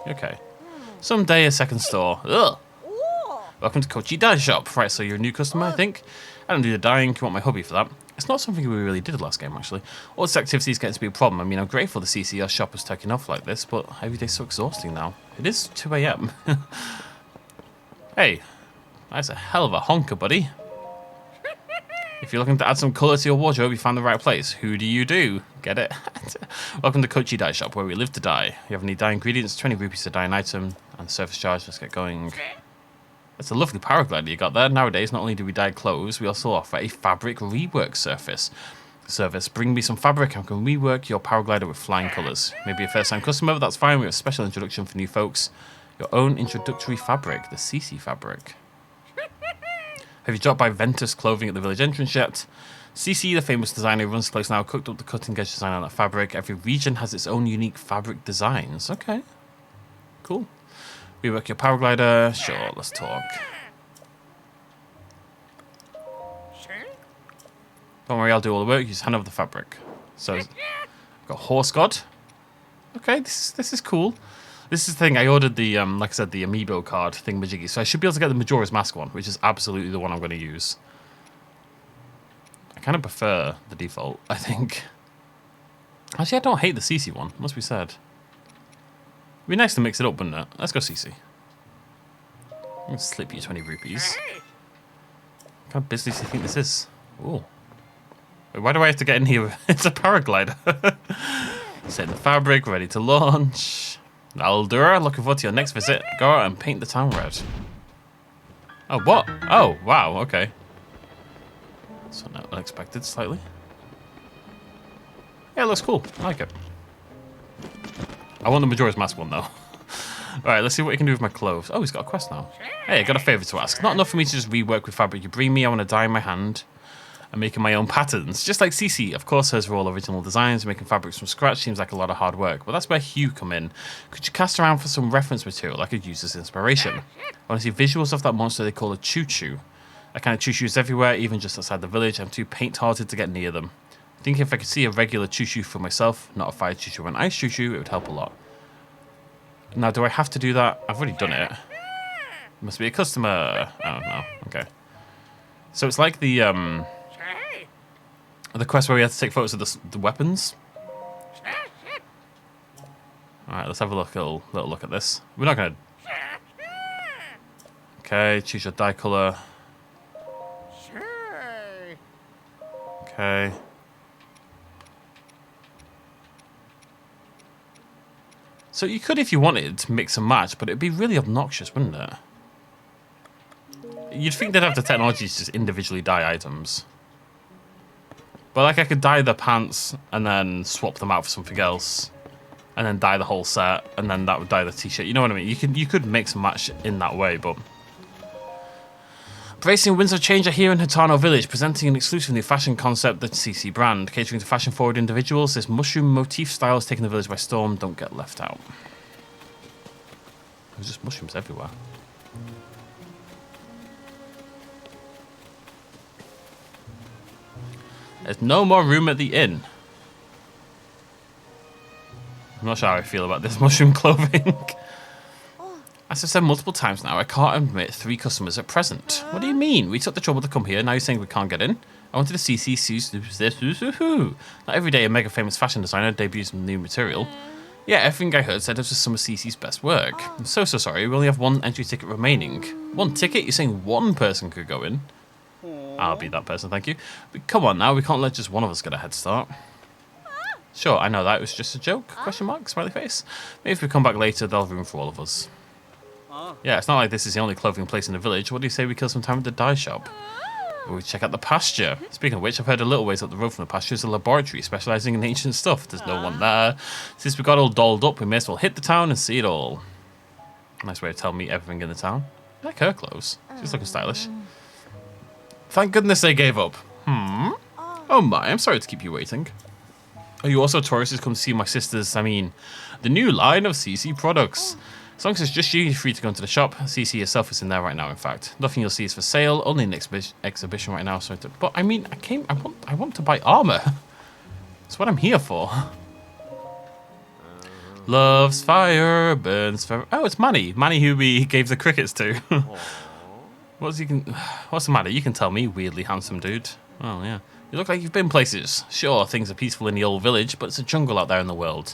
Okay. Someday a second store. Ugh. Welcome to Kochi Dye Shop. Right, so you're a new customer, I think. I don't do the dyeing. You want my hobby for that? It's not something we really did last game, actually. All this activity is getting to be a problem. I mean, I'm grateful the CCR shop was taking off like this, but every day's so exhausting now. It is 2 AM. Hey, that's a hell of a honker, buddy. If you're looking to add some colour to your wardrobe, you found the right place. Who do you do? Get it? Welcome to Kochi Dye Shop, where we live to dye. You have any dye ingredients, 20 rupees to dye an item, and service charge. Let's get going. That's a lovely paraglider you got there. Nowadays, not only do we dye clothes, we also offer a fabric rework service. Bring me some fabric and I can rework your paraglider with flying colours. Maybe a first-time customer, but that's fine. We have a special introduction for new folks. Your own introductory fabric, the CC fabric. Have you dropped by Ventus Clothing at the village entrance yet? CC, the famous designer who runs the place now, cooked up the cutting-edge design on that fabric. Every region has its own unique fabric designs. Okay. Cool. Rework your paraglider. Sure, let's talk. Don't worry, I'll do all the work. You just hand over the fabric. So, I've got Horse God. Okay, this is cool. This is the thing, I ordered the, like I said, the amiibo card thingamajiggy, so I should be able to get the Majora's Mask one, which is absolutely the one I'm going to use. I kind of prefer the default, I think. Actually, I don't hate the CC one, must be said. It'd be nice to mix it up, wouldn't it? Let's go CC. I'm going to slip you 20 rupees. What kind of business do you think this is? Ooh. Wait, why do I have to get in here? It's a paraglider. Set in the fabric, ready to launch. That'll do her. Looking forward to your next visit. Go out and paint the town red. Oh, what? Oh, wow, okay. That's unexpected, slightly. Yeah, it looks cool. I like it. I want the Majora's Mask one, though. Alright, let's see what you can do with my clothes. Oh, he's got a quest now. Hey, I got a favour to ask. Not enough for me to just rework with fabric you bring me. I want to dye in my hand. I'm making my own patterns, just like CC. Of course, hers are all original designs. Making fabrics from scratch seems like a lot of hard work, but that's where Hugh come in. Could you cast around for some reference material I could use as inspiration? I want to see visuals of that monster they call a choo-choo. That kind of choo-choos everywhere, even just outside the village. I'm too paint-hearted to get near them. I think if I could see a regular choo-choo for myself, not a fire choo-choo or an ice choo-choo, it would help a lot. Now, do I have to do that? I've already done it. Must be a customer. Oh, no. Okay. So it's like the quest where we had to take photos of the weapons. Alright, let's have a little look at this. We're not going to... Okay, choose your dye colour. Okay. So you could, if you wanted, mix and match, but it'd be really obnoxious, wouldn't it? You'd think they'd have the technology to just individually dye items. But like I could dye the pants and then swap them out for something else. And then dye the whole set, and then that would dye the t-shirt. You know what I mean? You could mix and match in that way, but... Bracing winds of change are here in Hateno Village, presenting an exclusive new fashion concept, the CC brand. Catering to fashion-forward individuals, this mushroom motif style is taking the village by storm. Don't get left out. There's just mushrooms everywhere. There's no more room at the inn. I'm not sure how I feel about this mushroom clothing. As I've said multiple times now, I can't admit 3 customers at present. What do you mean? We took the trouble to come here, now you're saying we can't get in? I wanted to see Not every day a mega famous fashion designer debuts new material. Yeah, everything I heard said it was some of CC's best work. I'm so sorry, we only have 1 entry ticket remaining. 1 ticket? You're saying 1 person could go in? I'll be that person, thank you. But come on now, we can't let just one of us get a head start. Sure, I know that, it was just a joke, question mark, smiley face. Maybe if we come back later, there'll have room for all of us. Yeah, it's not like this is the only clothing place in the village. What do you say we kill some time at the dye shop? We check out the pasture. Speaking of which, I've heard a little ways up the road from the pasture is a laboratory specialising in ancient stuff. There's no one there. Since we got all dolled up, we may as well hit the town and see it all. Nice way to tell me everything in the town. I like her clothes. She's looking stylish. Thank goodness they gave up. Oh my, I'm sorry to keep you waiting. Are you also tourists who come to see my sister's, the new line of CC products? As long as it's just you, you're free to go into the shop. CC yourself is in there right now, in fact. Nothing you'll see is for sale, only an exhibition right now. But I want to buy armor. That's what I'm here for. Loves fire, burns forever. Oh, it's Manny. Manny who we gave the crickets to. What's the matter? You can tell me, weirdly handsome dude. Oh, yeah. You look like you've been places. Sure, things are peaceful in the old village, but it's a jungle out there in the world.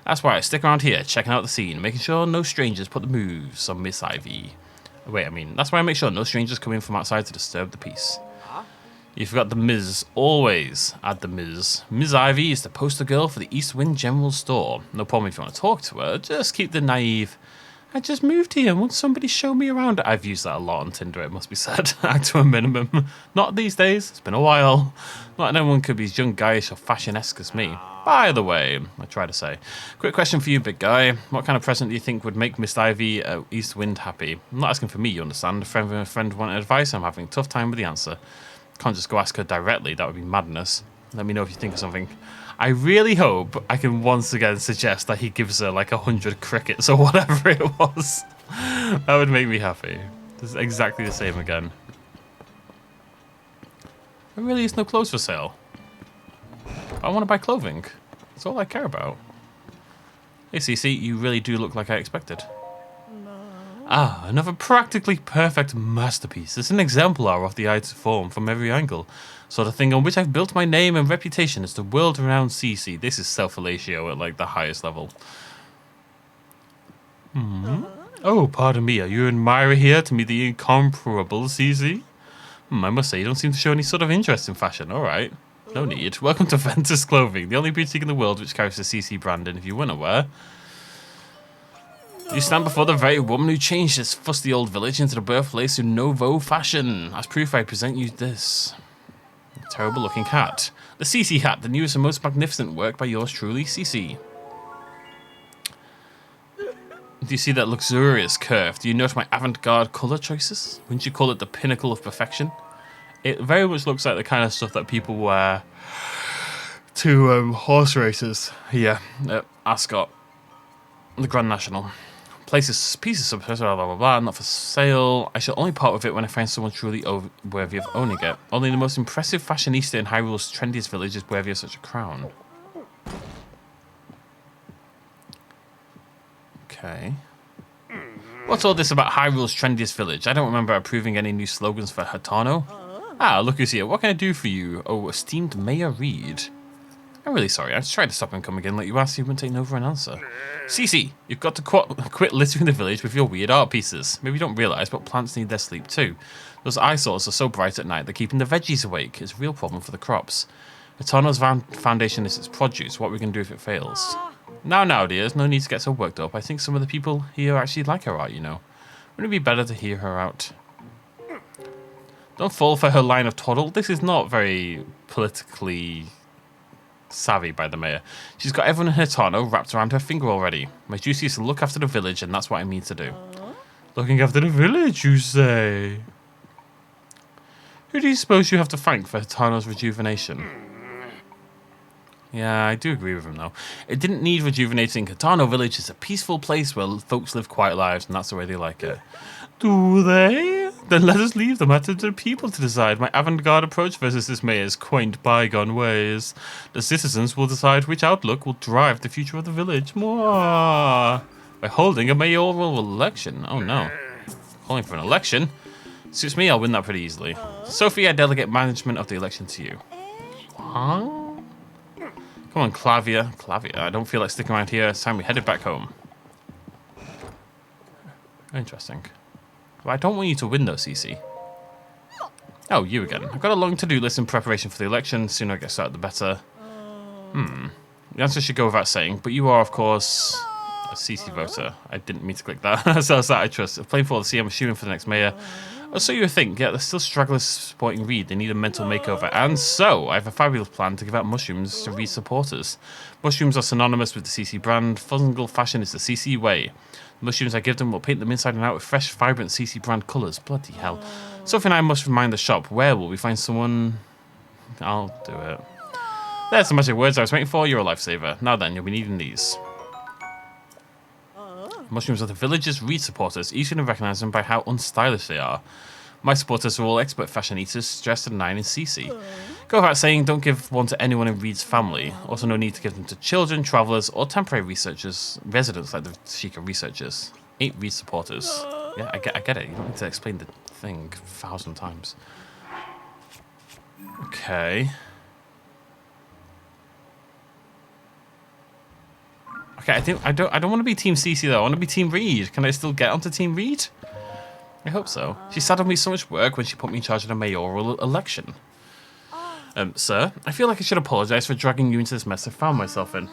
That's why I stick around here, checking out the scene, making sure no strangers put the moves on Miss Ivy. Wait, that's why I make sure no strangers come in from outside to disturb the peace. You forgot the Ms. Always add the Ms. Ms. Ivy is the poster girl for the East Wind General Store. No problem if you want to talk to her, just keep the naive. I just moved here, won't somebody show me around? I've used that a lot on Tinder, it must be said. Act to a minimum. Not these days, it's been a while. Not anyone could be as young, guyish or fashion-esque as me. By the way, I try to say. Quick question for you, big guy. What kind of present do you think would make Miss Ivy East Wind happy? I'm not asking for me, you understand. If a friend wanted advice, I'm having a tough time with the answer. Can't just go ask her directly, that would be madness. Let me know if you think of something. I really hope I can once again suggest that he gives her like 100 crickets or whatever it was. That would make me happy. This is exactly the same again. There really is no clothes for sale. I want to buy clothing. That's all I care about. Hey Cece, you really do look like I expected. Ah, another practically perfect masterpiece. It's an exemplar of the art form from every angle. Sort of thing on which I've built my name and reputation as the world-renowned CC. This is self-fellatio at like the highest level. Oh, pardon me. Are you an admirer here to meet the incomparable CC? I must say, you don't seem to show any sort of interest in fashion. All right. No need. Welcome to Ventus Clothing, the only boutique in the world which carries the CC brand. And if you weren't aware, you stand before the very woman who changed this fusty old village into the birthplace of nouveau fashion. As proof, I present you this terrible looking hat. The CC hat, the newest and most magnificent work by yours truly, CC. Do you see that luxurious curve? Do you note my avant-garde colour choices? Wouldn't you call it the pinnacle of perfection? It very much looks like the kind of stuff that people wear to horse races here at Ascot, the Grand National. Pieces of blah, blah, blah, blah, not for sale. I shall only part with it when I find someone truly worthy of owning it. Only the most impressive fashionista in Hyrule's trendiest village is worthy of such a crown. Okay. What's all this about Hyrule's trendiest village? I don't remember approving any new slogans for Hateno. Ah, look who's here. What can I do for you? Oh, esteemed Mayor Reed. I'm really sorry. I tried to stop him coming in like you asked. You wouldn't take no for an answer. Cece, you've got to quit littering the village with your weird art pieces. Maybe you don't realise, but plants need their sleep too. Those eyesores are so bright at night, they're keeping the veggies awake. It's a real problem for the crops. Eternal's foundation is its produce. What are we going to do if it fails? Now, dears, no need to get so worked up. I think some of the people here actually like her art, you know. Wouldn't it be better to hear her out? Don't fall for her line of twaddle. This is not very politically savvy by the mayor. She's got everyone in Hateno wrapped around her finger already. My duty is to look after the village, and that's what I mean to do. Looking after the village, you say? Who do you suppose you have to thank for Hateno's rejuvenation? Yeah, I do agree with him, though. It didn't need rejuvenating. Hateno village is a peaceful place where folks live quiet lives, and that's the way they like it. Do they? Then let us leave the matter to the people to decide. My avant-garde approach versus this mayor's quaint bygone ways. The citizens will decide which outlook will drive the future of the village. Mwah. By holding a mayoral election. Oh no. Calling for an election? Suits me, I'll win that pretty easily. Sophie, I delegate management of the election to you. Huh? Come on, Clavia. Clavia, I don't feel like sticking around here. It's time we headed back home. Interesting. But I don't want you to win though, Cece. Oh, you again. I've got a long to-do list in preparation for the election. The sooner I get started, the better. The answer should go without saying, but you are, of course, a CC voter. I didn't mean to click that. So that I trust. Playing for the C, I'm assuming for the next mayor. Oh, so you would think. Yeah, there's still stragglers supporting Reed. They need a mental makeover. And so, I have a fabulous plan to give out mushrooms to Reed supporters. Mushrooms are synonymous with the CC brand. Fungal fashion is the CC way. The mushrooms I give them will paint them inside and out with fresh, vibrant CC brand colours. Bloody hell. Sophie and I must remind the shop. Where will we find someone? I'll do it. There's the magic words I was waiting for. You're a lifesaver. Now then, you'll be needing these. Mushrooms are the villagers' Reed supporters. Each can recognise them by how unstylish they are. My supporters are all expert fashion eaters, dressed to the nine in CC. Go without saying, don't give one to anyone in Reed's family. Also, no need to give them to children, travellers, or temporary residents like the Sheikah researchers. 8 Reed supporters. Yeah, I get it. You don't need to explain the thing 1,000 times. Okay. Okay, I don't want to be Team CC though. I want to be Team Reed. Can I still get onto Team Reed? I hope so. She saddled me so much work when she put me in charge of a mayoral election. Sir, I feel like I should apologise for dragging you into this mess I found myself in.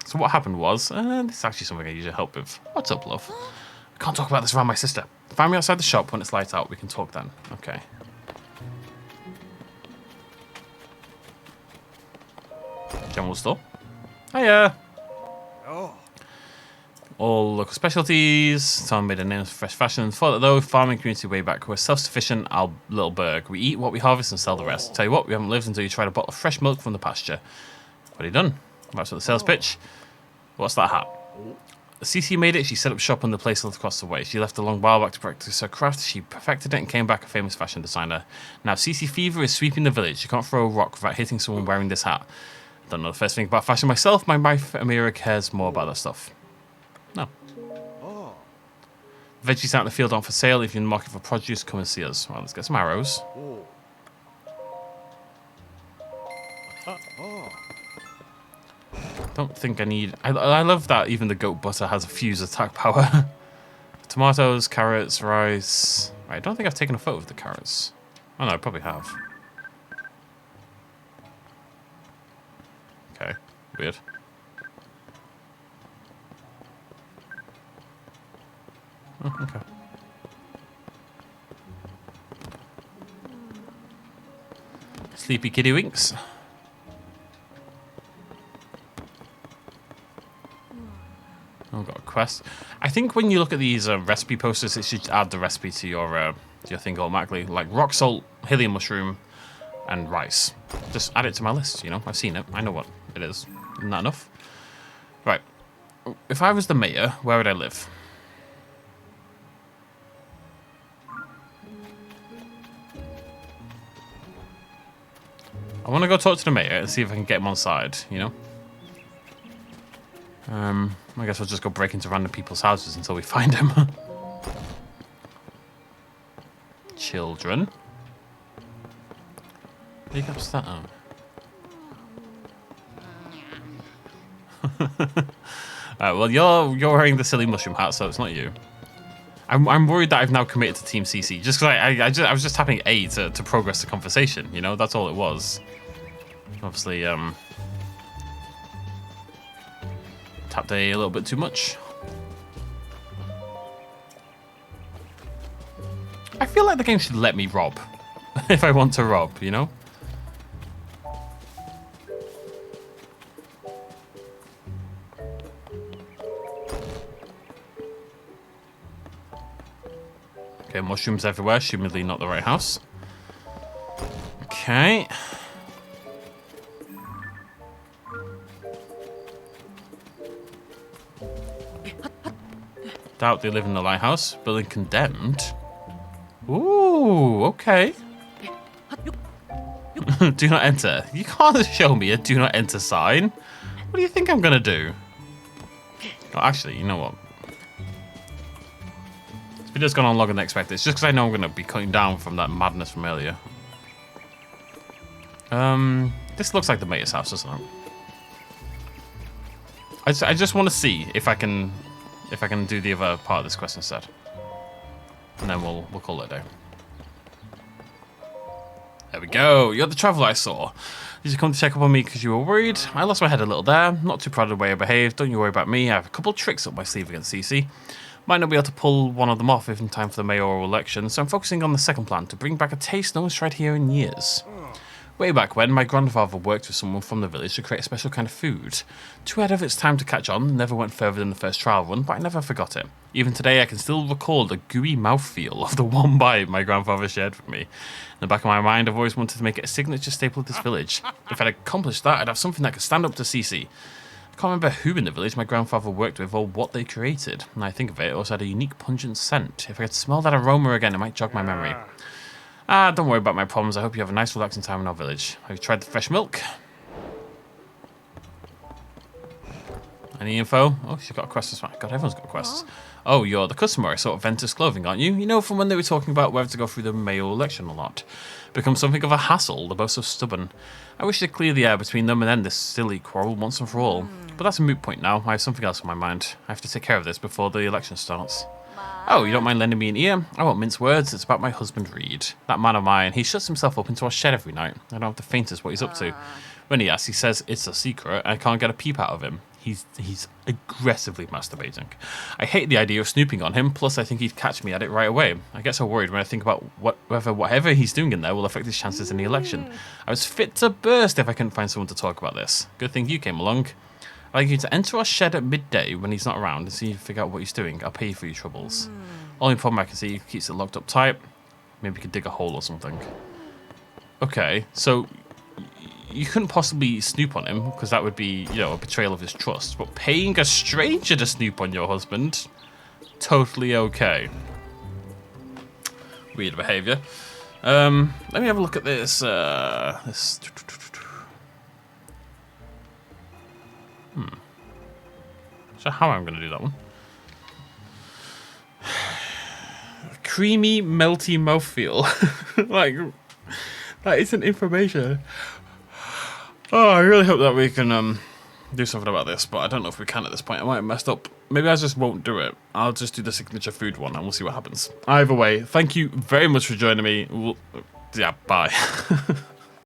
So what happened was, this is actually something I usually help with. What's up, love? I can't talk about this around my sister. Find me outside the shop when it's light out. We can talk then. Okay. General store. Hiya. All local specialties. Town made a name for fresh fashion. For though, farming community way back. We're self-sufficient, our little burg. We eat what we harvest and sell the rest. Tell you what, we haven't lived until you tried a bottle of fresh milk from the pasture. What have you done? That's what the sales pitch. What's that hat? Cece made it. She set up shop on the place across the way. She left a long while back to practice her craft. She perfected it and came back a famous fashion designer. Now, Cece fever is sweeping the village. You can't throw a rock without hitting someone wearing this hat. Don't know the first thing about fashion myself. My wife, Amira, cares more about that stuff. No. Veggies out in the field aren't for sale. If you're in the market for produce, come and see us. Well, let's get some arrows. Don't think I need... I love that even the goat butter has a fuse attack power. Tomatoes, carrots, rice... Right, I don't think I've taken a photo of the carrots. Oh no, I probably have. Okay, weird. Oh, okay. Sleepy kitty winks. Oh, got a quest. I think when you look at these recipe posters, it should add the recipe to your thing automatically. Like rock salt, helium mushroom, and rice. Just add it to my list, you know? I've seen it. I know what it is. Isn't that enough? Right. If I was the mayor, where would I live? I want to go talk to the mayor and see if I can get him on side, you know? I guess we'll just go break into random people's houses until we find him. Children. Big ups that up. Well, you're wearing the silly mushroom hat, so it's not you. I'm worried that I've now committed to Team CC, just because I was just tapping A to progress the conversation, you know? That's all it was. Obviously, tapped A little bit too much. I feel like the game should let me rob, if I want to rob, you know? Okay, mushrooms everywhere, assumedly not the right house. Okay. Doubt they live in the lighthouse. Building condemned. Oh, okay. Do not enter. You can't show me a do not enter sign. What do you think I'm gonna do? Oh, actually, you know what? This video's gone on longer than expected. It's just because I know I'm gonna be cutting down from that madness from earlier. This looks like the mayor's house, doesn't it? I just want to see if I can do the other part of this quest instead, and then we'll call it a day. There we go. You're the traveler I saw. Did you come to check up on me because you were worried? I lost my head a little there. Not too proud of the way I behaved. Don't you worry about me. I have a couple of tricks up my sleeve against CC. Might not be able to pull one of them off if in time for the mayoral election, so I'm focusing on the second plan to bring back a taste no one's tried here in years. Way back when, my grandfather worked with someone from the village to create a special kind of food. Too ahead of its time to catch on, never went further than the first trial run, but I never forgot it. Even today, I can still recall the gooey mouthfeel of the one bite my grandfather shared with me. In the back of my mind, I've always wanted to make it a signature staple of this village. If I'd accomplished that, I'd have something that could stand up to CC. I can't remember who in the village my grandfather worked with or what they created. When I think of it, it also had a unique pungent scent. If I could smell that aroma again, it might jog my memory. Don't worry about my problems. I hope you have a nice relaxing time in our village. Have you tried the fresh milk? Any info? Oh, she's got a quest as well. God, everyone's got quests. Oh, you're the customer I saw at Ventus Clothing, aren't you? You know from when they were talking about whether to go through the mayoral election or not. Become something of a hassle, they're both so stubborn. I wish to clear the air between them and end this silly quarrel once and for all. But that's a moot point now. I have something else on my mind. I have to take care of this before the election starts. Oh, you don't mind lending me an ear? I won't mince words. It's about my husband, Reed. That man of mine, he shuts himself up into our shed every night. I don't have the faintest what he's up to. When he asks, he says it's a secret. I can't get a peep out of him. He's aggressively masturbating. I hate the idea of snooping on him, plus I think he'd catch me at it right away. I get so worried when I think about whatever he's doing in there will affect his chances in the election. I was fit to burst if I couldn't find someone to talk about this. Good thing you came along. I'd like you to enter our shed at midday when he's not around and see if you figure out what he's doing. I'll pay you for your troubles. Only problem I can see, he keeps it locked up tight. Maybe we could dig a hole or something. Okay, so you couldn't possibly snoop on him because that would be, you know, a betrayal of his trust. But paying a stranger to snoop on your husband, totally okay. Weird behavior. Let me have a look at this. So how am I going to do that one? Creamy, melty mouthfeel. Like, that isn't information. Oh, I really hope that we can do something about this, but I don't know if we can at this point. I might have messed up. Maybe I just won't do it. I'll just do the signature food one and we'll see what happens. Either way, thank you very much for joining me. Yeah, bye.